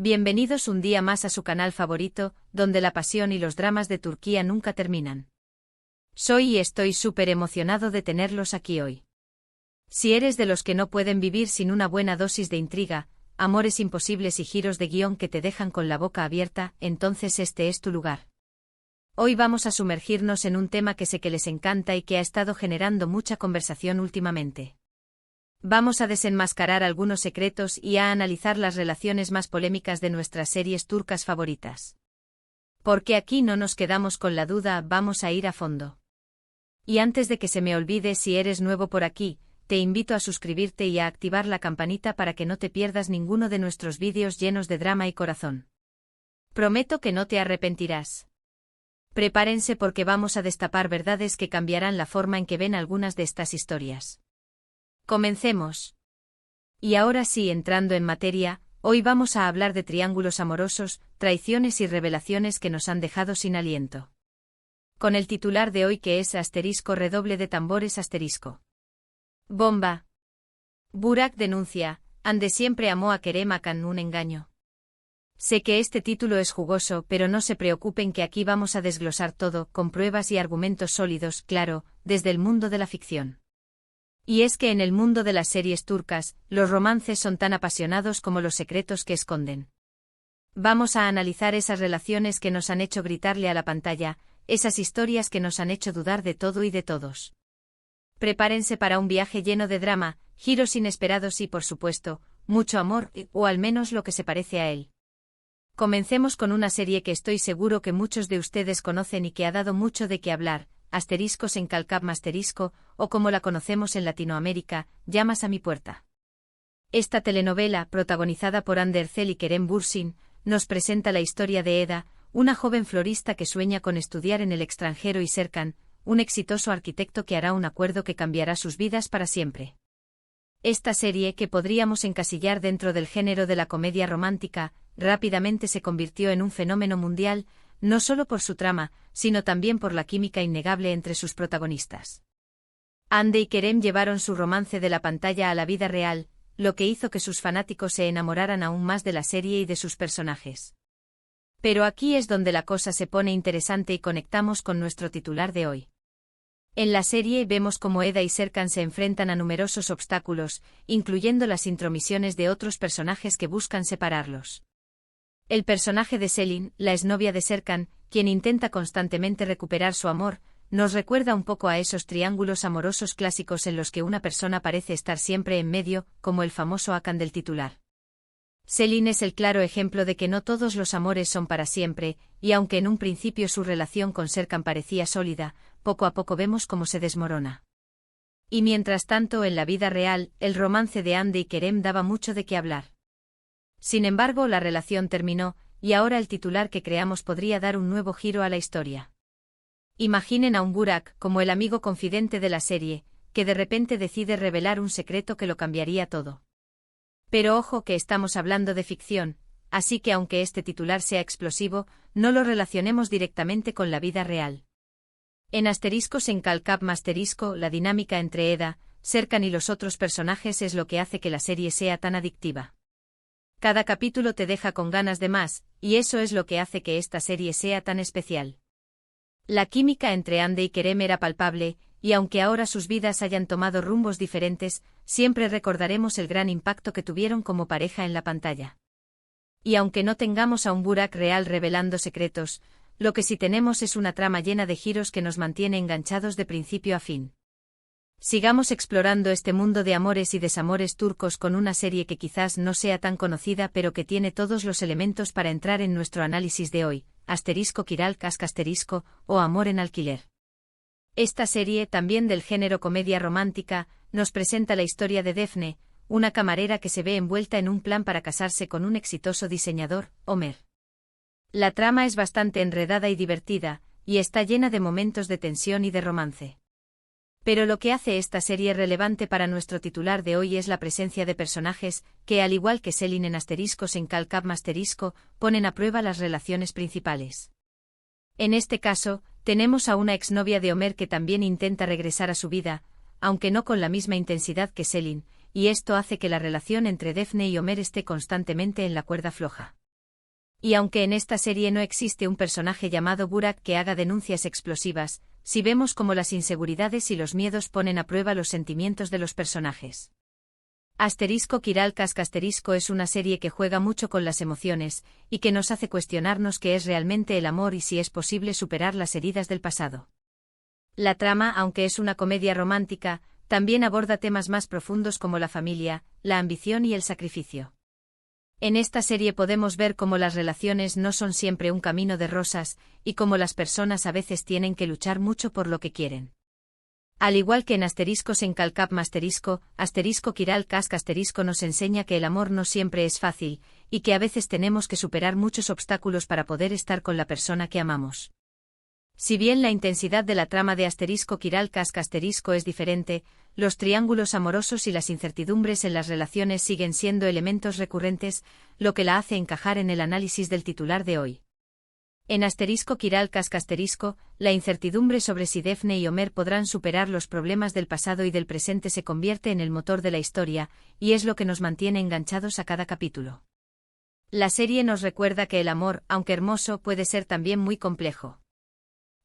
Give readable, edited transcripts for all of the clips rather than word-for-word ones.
Bienvenidos un día más a su canal favorito, donde la pasión y los dramas de Turquía nunca terminan. Soy y estoy súper emocionado de tenerlos aquí hoy. Si eres de los que no pueden vivir sin una buena dosis de intriga, amores imposibles y giros de guión que te dejan con la boca abierta, entonces este es tu lugar. Hoy vamos a sumergirnos en un tema que sé que les encanta y que ha estado generando mucha conversación últimamente. Vamos a desenmascarar algunos secretos y a analizar las relaciones más polémicas de nuestras series turcas favoritas. Porque aquí no nos quedamos con la duda, vamos a ir a fondo. Y antes de que se me olvide, si eres nuevo por aquí, te invito a suscribirte y a activar la campanita para que no te pierdas ninguno de nuestros vídeos llenos de drama y corazón. Prometo que no te arrepentirás. Prepárense porque vamos a destapar verdades que cambiarán la forma en que ven algunas de estas historias. Comencemos. Y ahora sí, entrando en materia, hoy vamos a hablar de triángulos amorosos, traiciones y revelaciones que nos han dejado sin aliento. Con el titular de hoy que es redoble de tambores Bomba. Burak denuncia, Hande siempre amó a Kerem Akan, un engaño. Sé que este título es jugoso, pero no se preocupen que aquí vamos a desglosar todo, con pruebas y argumentos sólidos, claro, desde el mundo de la ficción. Y es que en el mundo de las series turcas, los romances son tan apasionados como los secretos que esconden. Vamos a analizar esas relaciones que nos han hecho gritarle a la pantalla, esas historias que nos han hecho dudar de todo y de todos. Prepárense para un viaje lleno de drama, giros inesperados y, por supuesto, mucho amor, o al menos lo que se parece a él. Comencemos con una serie que estoy seguro que muchos de ustedes conocen y que ha dado mucho de qué hablar, en Calcap ***, o como la conocemos en Latinoamérica, Llamas a mi puerta. Esta telenovela, protagonizada por Hande Erçel y Kerem Bürsin, nos presenta la historia de Eda, una joven florista que sueña con estudiar en el extranjero, y Serkan, un exitoso arquitecto que hará un acuerdo que cambiará sus vidas para siempre. Esta serie, que podríamos encasillar dentro del género de la comedia romántica, rápidamente se convirtió en un fenómeno mundial, no solo por su trama, sino también por la química innegable entre sus protagonistas. Hande y Kerem llevaron su romance de la pantalla a la vida real, lo que hizo que sus fanáticos se enamoraran aún más de la serie y de sus personajes. Pero aquí es donde la cosa se pone interesante y conectamos con nuestro titular de hoy. En la serie vemos cómo Eda y Serkan se enfrentan a numerosos obstáculos, incluyendo las intromisiones de otros personajes que buscan separarlos. El personaje de Selin, la exnovia de Serkan, quien intenta constantemente recuperar su amor, nos recuerda un poco a esos triángulos amorosos clásicos en los que una persona parece estar siempre en medio, como el famoso Akan del titular. Selin es el claro ejemplo de que no todos los amores son para siempre, y aunque en un principio su relación con Serkan parecía sólida, poco a poco vemos cómo se desmorona. Y mientras tanto, en la vida real, el romance de Hande y Kerem daba mucho de qué hablar. Sin embargo, la relación terminó, y ahora el titular que creamos podría dar un nuevo giro a la historia. Imaginen a un Burak, como el amigo confidente de la serie, que de repente decide revelar un secreto que lo cambiaría todo. Pero ojo, que estamos hablando de ficción, así que aunque este titular sea explosivo, no lo relacionemos directamente con la vida real. En en Calcap ***, la dinámica entre Eda, Serkan y los otros personajes es lo que hace que la serie sea tan adictiva. Cada capítulo te deja con ganas de más, y eso es lo que hace que esta serie sea tan especial. La química entre Hande y Kerem era palpable, y aunque ahora sus vidas hayan tomado rumbos diferentes, siempre recordaremos el gran impacto que tuvieron como pareja en la pantalla. Y aunque no tengamos a un Burak real revelando secretos, lo que sí tenemos es una trama llena de giros que nos mantiene enganchados de principio a fin. Sigamos explorando este mundo de amores y desamores turcos con una serie que quizás no sea tan conocida pero que tiene todos los elementos para entrar en nuestro análisis de hoy, Kiral Kask o Amor en alquiler. Esta serie, también del género comedia romántica, nos presenta la historia de Defne, una camarera que se ve envuelta en un plan para casarse con un exitoso diseñador, Ömer. La trama es bastante enredada y divertida, y está llena de momentos de tensión y de romance. Pero lo que hace esta serie relevante para nuestro titular de hoy es la presencia de personajes que, al igual que Selin en Calcap ***, ponen a prueba las relaciones principales. En este caso, tenemos a una exnovia de Ömer que también intenta regresar a su vida, aunque no con la misma intensidad que Selin, y esto hace que la relación entre Defne y Ömer esté constantemente en la cuerda floja. Y aunque en esta serie no existe un personaje llamado Burak que haga denuncias explosivas, sí vemos cómo las inseguridades y los miedos ponen a prueba los sentimientos de los personajes. Kiral Kask es una serie que juega mucho con las emociones, y que nos hace cuestionarnos qué es realmente el amor y si es posible superar las heridas del pasado. La trama, aunque es una comedia romántica, también aborda temas más profundos como la familia, la ambición y el sacrificio. En esta serie podemos ver cómo las relaciones no son siempre un camino de rosas, y cómo las personas a veces tienen que luchar mucho por lo que quieren. Al igual que en Kiral Kask nos enseña que el amor no siempre es fácil, y que a veces tenemos que superar muchos obstáculos para poder estar con la persona que amamos. Si bien la intensidad de la trama de Kiral Kask es diferente, los triángulos amorosos y las incertidumbres en las relaciones siguen siendo elementos recurrentes, lo que la hace encajar en el análisis del titular de hoy. En Kiral Kask la incertidumbre sobre si Daphne y Homer podrán superar los problemas del pasado y del presente se convierte en el motor de la historia, y es lo que nos mantiene enganchados a cada capítulo. La serie nos recuerda que el amor, aunque hermoso, puede ser también muy complejo.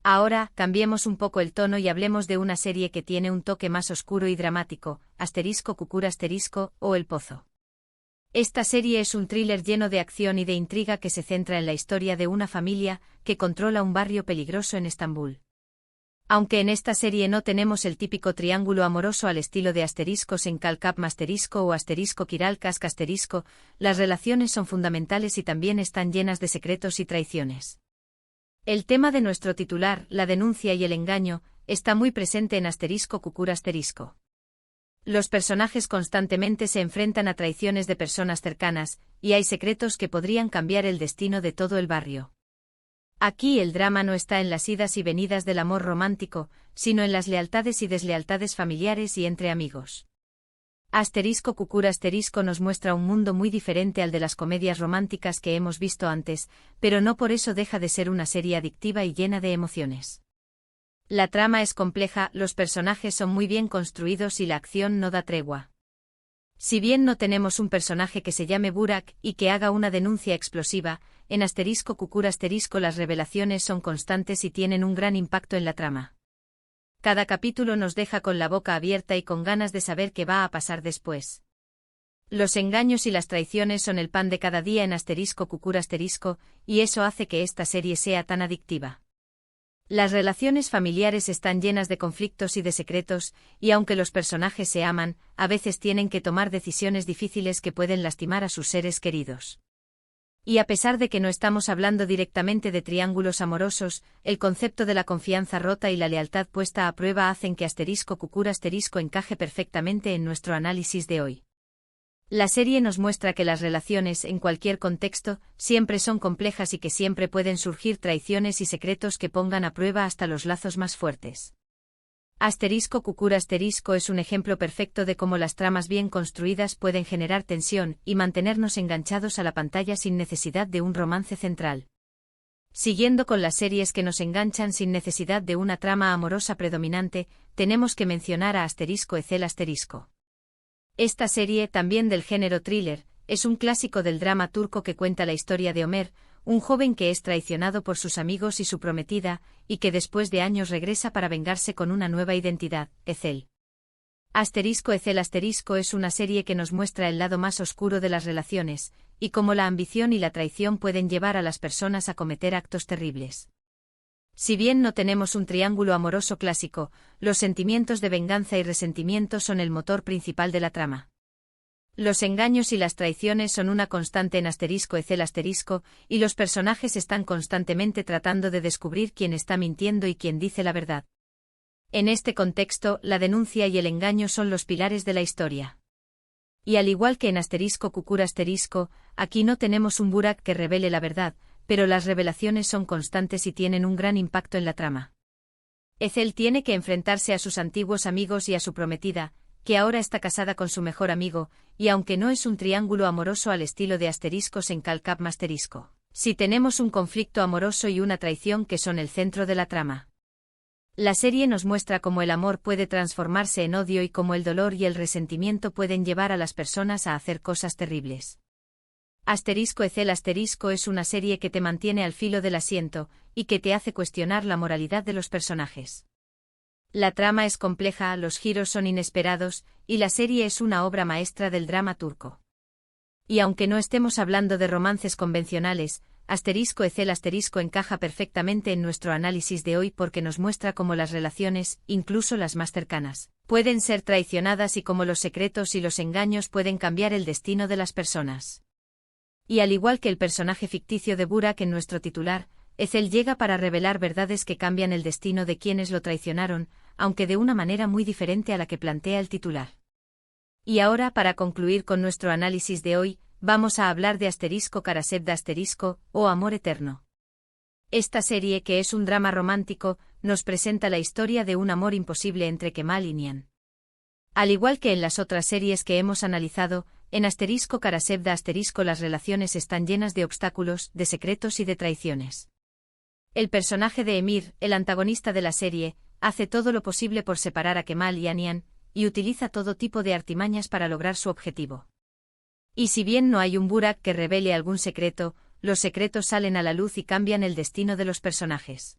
Ahora, cambiemos un poco el tono y hablemos de una serie que tiene un toque más oscuro y dramático, o El Pozo. Esta serie es un thriller lleno de acción y de intriga que se centra en la historia de una familia que controla un barrio peligroso en Estambul. Aunque en esta serie no tenemos el típico triángulo amoroso al estilo de o Kiral Kask las relaciones son fundamentales y también están llenas de secretos y traiciones. El tema de nuestro titular, la denuncia y el engaño, está muy presente en Los personajes constantemente se enfrentan a traiciones de personas cercanas, y hay secretos que podrían cambiar el destino de todo el barrio. Aquí el drama no está en las idas y venidas del amor romántico, sino en las lealtades y deslealtades familiares y entre amigos. Nos muestra un mundo muy diferente al de las comedias románticas que hemos visto antes, pero no por eso deja de ser una serie adictiva y llena de emociones. La trama es compleja, los personajes son muy bien construidos y la acción no da tregua. Si bien no tenemos un personaje que se llame Burak y que haga una denuncia explosiva, en las revelaciones son constantes y tienen un gran impacto en la trama. Cada capítulo nos deja con la boca abierta y con ganas de saber qué va a pasar después. Los engaños y las traiciones son el pan de cada día en y eso hace que esta serie sea tan adictiva. Las relaciones familiares están llenas de conflictos y de secretos, y aunque los personajes se aman, a veces tienen que tomar decisiones difíciles que pueden lastimar a sus seres queridos. Y a pesar de que no estamos hablando directamente de triángulos amorosos, el concepto de la confianza rota y la lealtad puesta a prueba hacen que encaje perfectamente en nuestro análisis de hoy. La serie nos muestra que las relaciones, en cualquier contexto, siempre son complejas y que siempre pueden surgir traiciones y secretos que pongan a prueba hasta los lazos más fuertes. Es un ejemplo perfecto de cómo las tramas bien construidas pueden generar tensión y mantenernos enganchados a la pantalla sin necesidad de un romance central. Siguiendo con las series que nos enganchan sin necesidad de una trama amorosa predominante, tenemos que mencionar a Ecel. Esta serie, también del género thriller, es un clásico del drama turco que cuenta la historia de Ömer, un joven que es traicionado por sus amigos y su prometida, y que después de años regresa para vengarse con una nueva identidad, Ecel. Ecel es una serie que nos muestra el lado más oscuro de las relaciones, y cómo la ambición y la traición pueden llevar a las personas a cometer actos terribles. Si bien no tenemos un triángulo amoroso clásico, los sentimientos de venganza y resentimiento son el motor principal de la trama. Los engaños y las traiciones son una constante en Ecel, y los personajes están constantemente tratando de descubrir quién está mintiendo y quién dice la verdad. En este contexto, la denuncia y el engaño son los pilares de la historia. Y al igual que en aquí no tenemos un Burak que revele la verdad, pero las revelaciones son constantes y tienen un gran impacto en la trama. Ecel tiene que enfrentarse a sus antiguos amigos y a su prometida, que ahora está casada con su mejor amigo, y aunque no es un triángulo amoroso al estilo de en Calcap Masterisco, sí tenemos un conflicto amoroso y una traición que son el centro de la trama. La serie nos muestra cómo el amor puede transformarse en odio y cómo el dolor y el resentimiento pueden llevar a las personas a hacer cosas terribles. Asterisco Ecel Asterisco es una serie que te mantiene al filo del asiento, y que te hace cuestionar la moralidad de los personajes. La trama es compleja, los giros son inesperados, y la serie es una obra maestra del drama turco. Y aunque no estemos hablando de romances convencionales, Asterisco Ecel Asterisco encaja perfectamente en nuestro análisis de hoy porque nos muestra cómo las relaciones, incluso las más cercanas, pueden ser traicionadas y cómo los secretos y los engaños pueden cambiar el destino de las personas. Y al igual que el personaje ficticio de Burak en nuestro titular, Ecel llega para revelar verdades que cambian el destino de quienes lo traicionaron, aunque de una manera muy diferente a la que plantea el titular. Y ahora, para concluir con nuestro análisis de hoy, vamos a hablar de Asterisco Karasevda Asterisco, o Amor Eterno. Esta serie, que es un drama romántico, nos presenta la historia de un amor imposible entre Kemal y Nihan. Al igual que en las otras series que hemos analizado, en Asterisco Karasevda Asterisco las relaciones están llenas de obstáculos, de secretos y de traiciones. El personaje de Emir, el antagonista de la serie, hace todo lo posible por separar a Kemal y a Nihan, y utiliza todo tipo de artimañas para lograr su objetivo. Y si bien no hay un Burak que revele algún secreto, los secretos salen a la luz y cambian el destino de los personajes.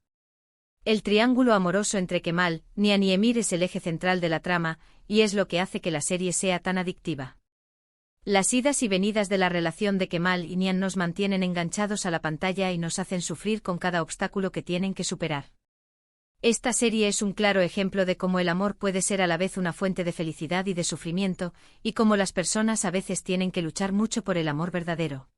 El triángulo amoroso entre Kemal, Nihan y Emir es el eje central de la trama, y es lo que hace que la serie sea tan adictiva. Las idas y venidas de la relación de Kemal y Nihan nos mantienen enganchados a la pantalla y nos hacen sufrir con cada obstáculo que tienen que superar. Esta serie es un claro ejemplo de cómo el amor puede ser a la vez una fuente de felicidad y de sufrimiento, y cómo las personas a veces tienen que luchar mucho por el amor verdadero.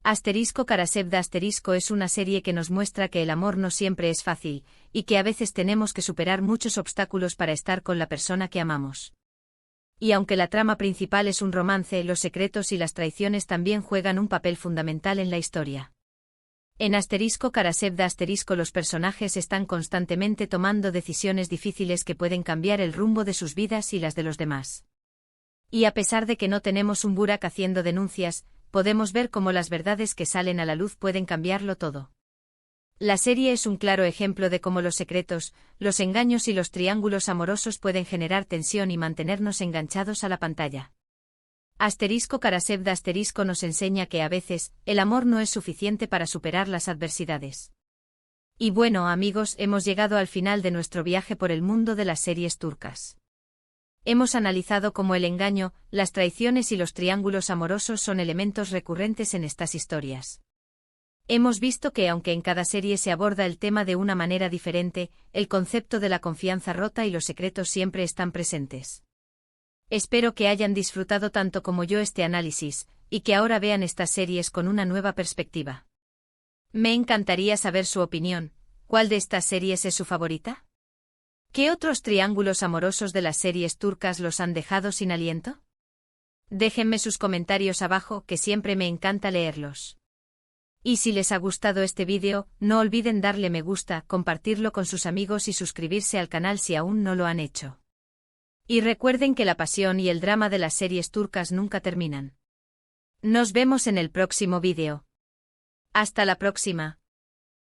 Asterisco Karasevda Asterisco es una serie que nos muestra que el amor no siempre es fácil, y que a veces tenemos que superar muchos obstáculos para estar con la persona que amamos. Y aunque la trama principal es un romance, los secretos y las traiciones también juegan un papel fundamental en la historia. En Asterisco Karasevda Asterisco los personajes están constantemente tomando decisiones difíciles que pueden cambiar el rumbo de sus vidas y las de los demás. Y a pesar de que no tenemos un Burak haciendo denuncias, podemos ver cómo las verdades que salen a la luz pueden cambiarlo todo. La serie es un claro ejemplo de cómo los secretos, los engaños y los triángulos amorosos pueden generar tensión y mantenernos enganchados a la pantalla. Asterisco Karasevda Asterisco nos enseña que a veces, el amor no es suficiente para superar las adversidades. Y bueno, amigos, hemos llegado al final de nuestro viaje por el mundo de las series turcas. Hemos analizado cómo el engaño, las traiciones y los triángulos amorosos son elementos recurrentes en estas historias. Hemos visto que aunque en cada serie se aborda el tema de una manera diferente, el concepto de la confianza rota y los secretos siempre están presentes. Espero que hayan disfrutado tanto como yo este análisis, y que ahora vean estas series con una nueva perspectiva. Me encantaría saber su opinión. ¿Cuál de estas series es su favorita? ¿Qué otros triángulos amorosos de las series turcas los han dejado sin aliento? Déjenme sus comentarios abajo, que siempre me encanta leerlos. Y si les ha gustado este vídeo, no olviden darle me gusta, compartirlo con sus amigos y suscribirse al canal si aún no lo han hecho. Y recuerden que la pasión y el drama de las series turcas nunca terminan. Nos vemos en el próximo vídeo. Hasta la próxima.